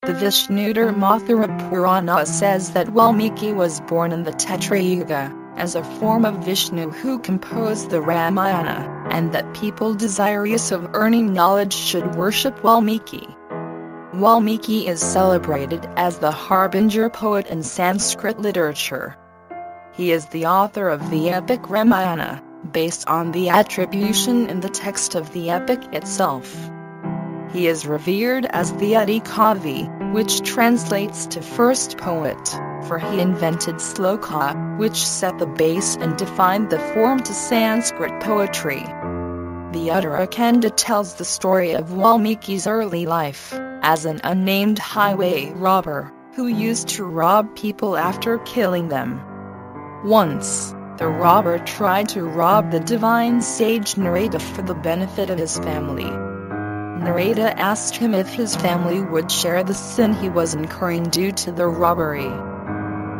The Vishnu-Dharmottara Purana says that Valmiki was born in the Tetrayuga, as a form of Vishnu who composed the Rāmāyaṇa, and that people desirous of earning knowledge should worship Valmiki. Valmiki is celebrated as the harbinger poet in Sanskrit literature. He is the author of the epic Rāmāyaṇa, based on the attribution in the text of the epic itself. He is revered as the Adi Kavi, which translates to first poet, for he invented śloka, which set the base and defined the form to Sanskrit poetry. The Uttara canto tells the story of Valmiki's early life, as an unnamed highway robber, who used to rob people after killing them. Once, the robber tried to rob the divine sage Narada for the benefit of his family. Narada asked him if his family would share the sin he was incurring due to the robbery.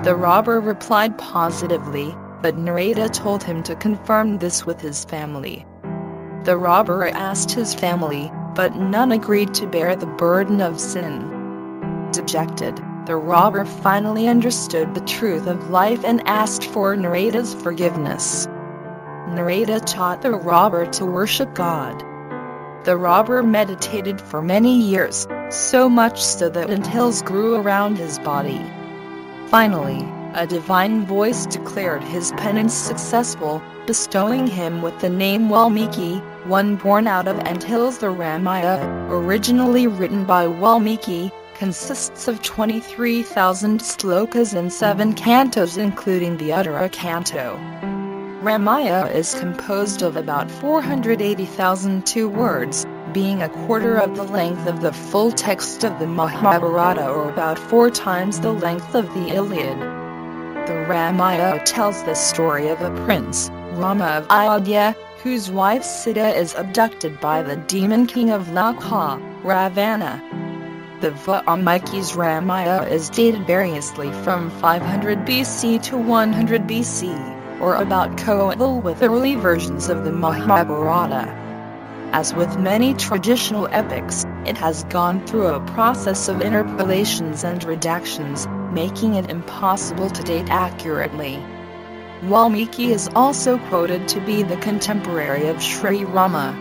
The robber replied positively, but Narada told him to confirm this with his family. The robber asked his family, but none agreed to bear the burden of sin. Dejected, the robber finally understood the truth of life and asked for Narada's forgiveness. Narada taught the robber to worship God. The robber meditated for many years, so much so that ant-hills grew around his body. Finally, a divine voice declared his penance successful, bestowing him with the name Valmiki, one born out of ant-hills. The Rāmāyaṇa, originally written by Valmiki, consists of 23,000 ślokas and 7 cantos including the Uttara canto. Rāmāyaṇa is composed of about 480,002 words, being a quarter of the length of the full text of the Mahabharata or about 4 times the length of the Iliad. The Rāmāyaṇa tells the story of a prince, Rama of Ayodhya, whose wife Sita is abducted by the demon king of Lanka, Ravana. The Valmiki's Rāmāyaṇa is dated variously from 500 BC to 100 BC. Or about coeval with early versions of the Mahabharata. As with many traditional epics, it has gone through a process of interpolations and redactions, making it impossible to date accurately. Valmiki is also quoted to be the contemporary of Sri Rama.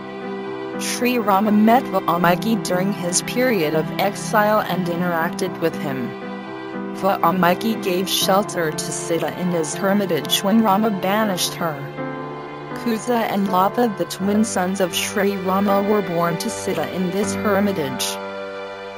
Sri Rama met Valmiki during his period of exile and interacted with him. Valmiki gave shelter to Sita in his hermitage when Rama banished her. Kusa and Lava, the twin sons of Sri Rama, were born to Sita in this hermitage.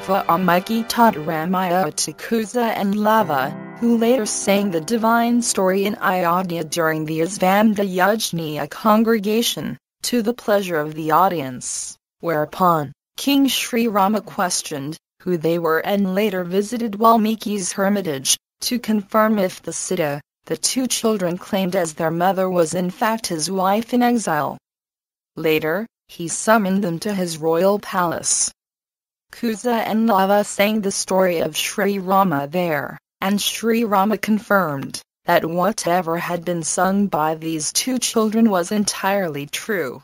Valmiki taught Rāmāyaṇa to Kusa and Lava, who later sang the divine story in Ayodhya during the Asvamedha Yajna congregation, to the pleasure of the audience, whereupon King Sri Rama questioned who they were and later visited Valmiki's hermitage, to confirm if the Sita, the 2 children claimed as their mother, was in fact his wife in exile. Later, he summoned them to his royal palace. Kusa and Lava sang the story of Sri Rama there, and Sri Rama confirmed that whatever had been sung by these 2 children was entirely true.